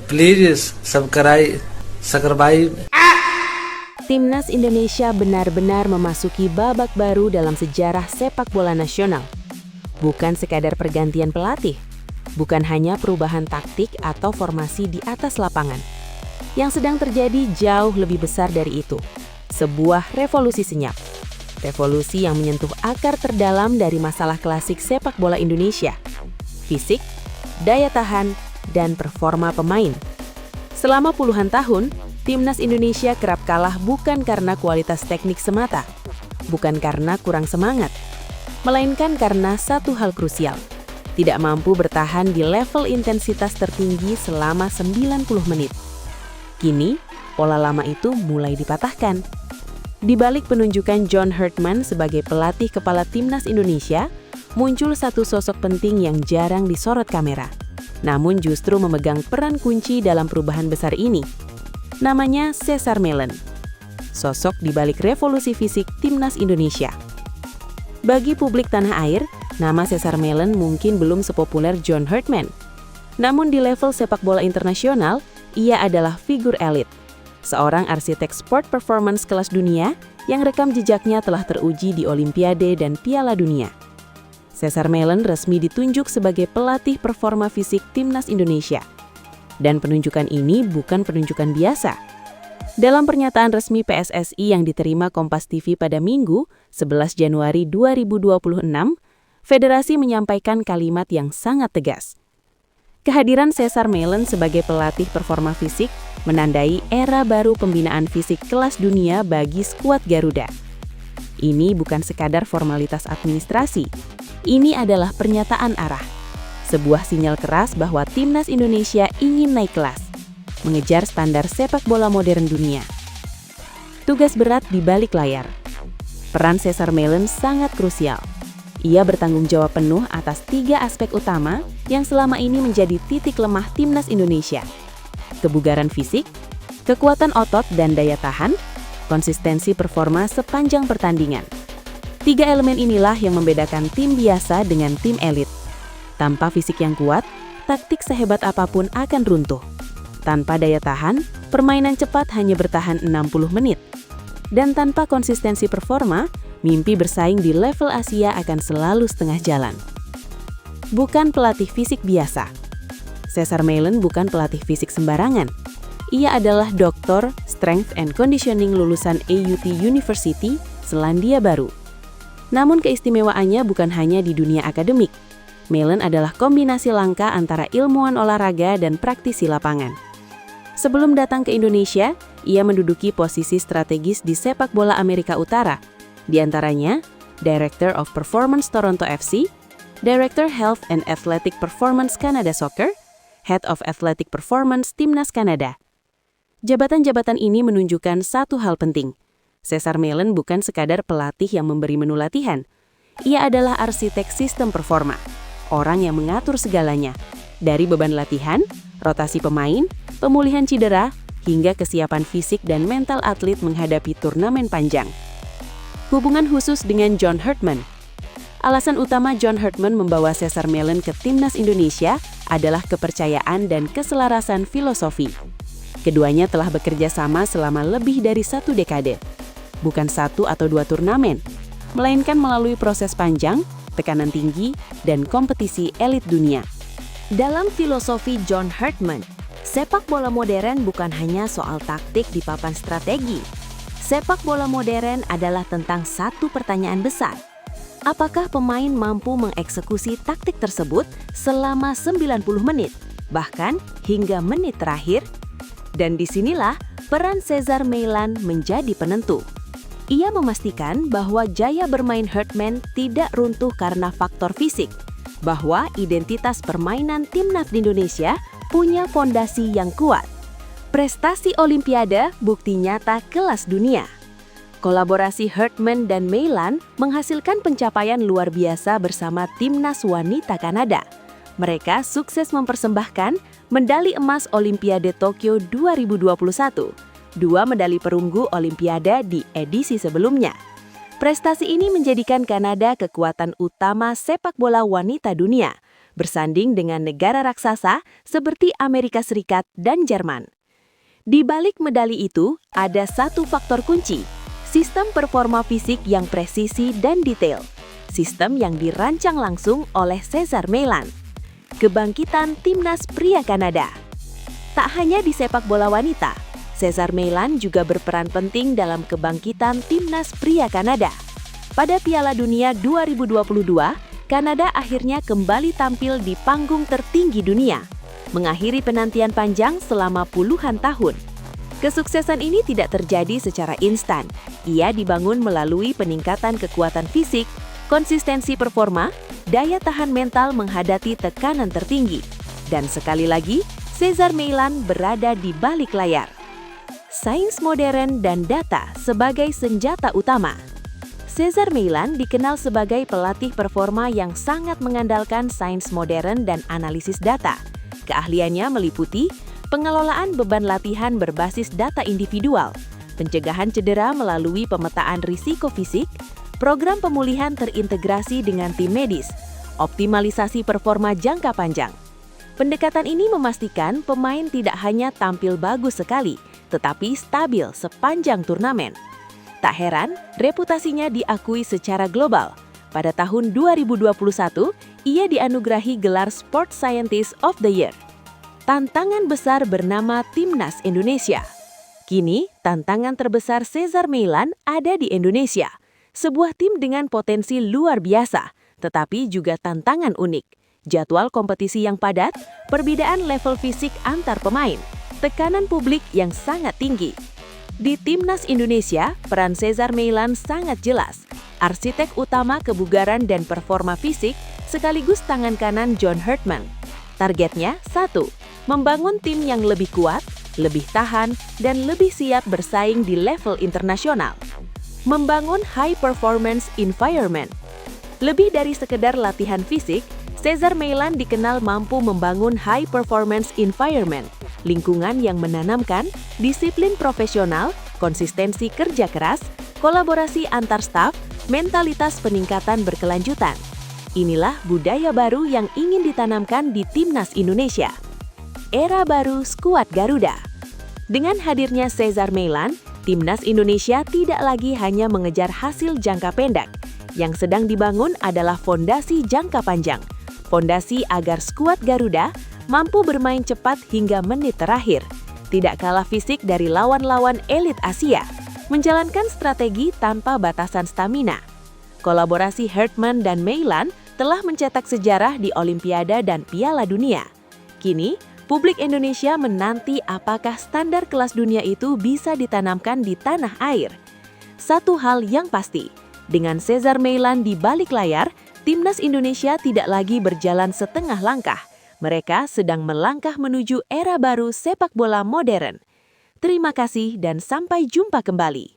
Please subscribe. Timnas Indonesia benar-benar memasuki babak baru dalam sejarah sepak bola nasional. Bukan sekadar pergantian pelatih, bukan hanya perubahan taktik atau formasi di atas lapangan. Yang sedang terjadi jauh lebih besar dari itu. Sebuah revolusi senyap. Revolusi yang menyentuh akar terdalam dari masalah klasik sepak bola Indonesia. Fisik, daya tahan, dan performa pemain. Selama puluhan tahun, Timnas Indonesia kerap kalah bukan karena kualitas teknik semata, bukan karena kurang semangat, melainkan karena satu hal krusial, tidak mampu bertahan di level intensitas tertinggi selama 90 menit. Kini, pola lama itu mulai dipatahkan. Di balik penunjukan John Herdman sebagai pelatih kepala Timnas Indonesia, muncul satu sosok penting yang jarang disorot kamera, namun justru memegang peran kunci dalam perubahan besar ini. Namanya Cesar Meilen, sosok di balik revolusi fisik Timnas Indonesia. Bagi publik tanah air, nama Cesar Meilen mungkin belum sepopuler John Herdman. Namun di level sepak bola internasional, ia adalah figur elit. Seorang arsitek sport performance kelas dunia yang rekam jejaknya telah teruji di Olimpiade dan Piala Dunia. Cesar Meilen resmi ditunjuk sebagai pelatih performa fisik Timnas Indonesia. Dan penunjukan ini bukan penunjukan biasa. Dalam pernyataan resmi PSSI yang diterima Kompas TV pada Minggu, 11 Januari 2026, Federasi menyampaikan kalimat yang sangat tegas. Kehadiran Cesar Meilen sebagai pelatih performa fisik menandai era baru pembinaan fisik kelas dunia bagi skuad Garuda. Ini bukan sekadar formalitas administrasi. Ini adalah pernyataan arah. Sebuah sinyal keras bahwa Timnas Indonesia ingin naik kelas, mengejar standar sepak bola modern dunia. Tugas berat di balik layar. Peran Cesar Meilen sangat krusial. Ia bertanggung jawab penuh atas 3 aspek utama yang selama ini menjadi titik lemah Timnas Indonesia. Kebugaran fisik, kekuatan otot dan daya tahan, konsistensi performa sepanjang pertandingan. 3 elemen inilah yang membedakan tim biasa dengan tim elit. Tanpa fisik yang kuat, taktik sehebat apapun akan runtuh. Tanpa daya tahan, permainan cepat hanya bertahan 60 menit. Dan tanpa konsistensi performa, mimpi bersaing di level Asia akan selalu setengah jalan. Bukan pelatih fisik biasa. Cesar Meilen bukan pelatih fisik sembarangan. Ia adalah doktor Strength and Conditioning lulusan AUT University, Selandia Baru. Namun keistimewaannya bukan hanya di dunia akademik. Meilen adalah kombinasi langka antara ilmuwan olahraga dan praktisi lapangan. Sebelum datang ke Indonesia, ia menduduki posisi strategis di sepak bola Amerika Utara, di antaranya Director of Performance Toronto FC, Director Health and Athletic Performance Canada Soccer, Head of Athletic Performance Timnas Kanada. Jabatan-jabatan ini menunjukkan satu hal penting. Cesar Meilen bukan sekadar pelatih yang memberi menu latihan. Ia adalah arsitek sistem performa. Orang yang mengatur segalanya, dari beban latihan, rotasi pemain, pemulihan cedera, hingga kesiapan fisik dan mental atlet menghadapi turnamen panjang. Hubungan khusus dengan John Herdman. Alasan utama John Herdman membawa Cesar Meilen ke Timnas Indonesia adalah kepercayaan dan keselarasan filosofi. Keduanya telah bekerja sama selama lebih dari 1 dekade. Bukan 1 atau 2 turnamen, melainkan melalui proses panjang, tekanan tinggi, dan kompetisi elit dunia. Dalam filosofi John Herdman, sepak bola modern bukan hanya soal taktik di papan strategi. Sepak bola modern adalah tentang satu pertanyaan besar. Apakah pemain mampu mengeksekusi taktik tersebut selama 90 menit, bahkan hingga menit terakhir? Dan disinilah peran Cesar Meilen menjadi penentu. Ia memastikan bahwa jaya bermain Herdman tidak runtuh karena faktor fisik, bahwa identitas permainan Timnas Indonesia punya fondasi yang kuat. Prestasi Olimpiade bukti nyata kelas dunia. Kolaborasi Herdman dan Meilen menghasilkan pencapaian luar biasa bersama Timnas Wanita Kanada. Mereka sukses mempersembahkan medali emas Olimpiade Tokyo 2021, 2 medali perunggu Olimpiade di edisi sebelumnya. Prestasi ini menjadikan Kanada kekuatan utama sepak bola wanita dunia, bersanding dengan negara raksasa seperti Amerika Serikat dan Jerman. Di balik medali itu, ada satu faktor kunci, sistem performa fisik yang presisi dan detail. Sistem yang dirancang langsung oleh Cesar Meilan. Kebangkitan timnas pria Kanada. Tak hanya di sepak bola wanita, Cesar Meilan juga berperan penting dalam kebangkitan timnas pria Kanada. Pada Piala Dunia 2022, Kanada akhirnya kembali tampil di panggung tertinggi dunia, mengakhiri penantian panjang selama puluhan tahun. Kesuksesan ini tidak terjadi secara instan. Ia dibangun melalui peningkatan kekuatan fisik, konsistensi performa, daya tahan mental menghadapi tekanan tertinggi. Dan sekali lagi, Cesar Meilan berada di balik layar. Sains modern dan data sebagai senjata utama. Cesar Meilan dikenal sebagai pelatih performa yang sangat mengandalkan sains modern dan analisis data. Keahliannya meliputi pengelolaan beban latihan berbasis data individual, pencegahan cedera melalui pemetaan risiko fisik, program pemulihan terintegrasi dengan tim medis, optimalisasi performa jangka panjang. Pendekatan ini memastikan pemain tidak hanya tampil bagus sekali, tetapi stabil sepanjang turnamen. Tak heran, reputasinya diakui secara global. Pada tahun 2021, ia dianugerahi gelar Sport Scientist of the Year. Tantangan besar bernama Timnas Indonesia. Kini, tantangan terbesar Cesar Meilan ada di Indonesia. Sebuah tim dengan potensi luar biasa, tetapi juga tantangan unik. Jadwal kompetisi yang padat, perbedaan level fisik antar pemain, tekanan publik yang sangat tinggi. Di Timnas Indonesia, peran Cesar Meilan sangat jelas. Arsitek utama kebugaran dan performa fisik, sekaligus tangan kanan John Herdman. Targetnya 1. Membangun tim yang lebih kuat, lebih tahan, dan lebih siap bersaing di level internasional. Membangun high performance environment. Lebih dari sekedar latihan fisik, Cesar Meilan dikenal mampu membangun high performance environment, lingkungan yang menanamkan disiplin profesional, konsistensi kerja keras, kolaborasi antar staf, mentalitas peningkatan berkelanjutan. Inilah budaya baru yang ingin ditanamkan di Timnas Indonesia. Era baru skuad Garuda. Dengan hadirnya Cesar Meilan, Timnas Indonesia tidak lagi hanya mengejar hasil jangka pendek. Yang sedang dibangun adalah fondasi jangka panjang. Fondasi agar skuad Garuda mampu bermain cepat hingga menit terakhir, tidak kalah fisik dari lawan-lawan elit Asia, menjalankan strategi tanpa batasan stamina. Kolaborasi Herdman dan Meilan telah mencetak sejarah di Olimpiade dan Piala Dunia. Kini, publik Indonesia menanti apakah standar kelas dunia itu bisa ditanamkan di tanah air. Satu hal yang pasti, dengan Cesar Meilan di balik layar, Timnas Indonesia tidak lagi berjalan setengah langkah. Mereka sedang melangkah menuju era baru sepak bola modern. Terima kasih dan sampai jumpa kembali.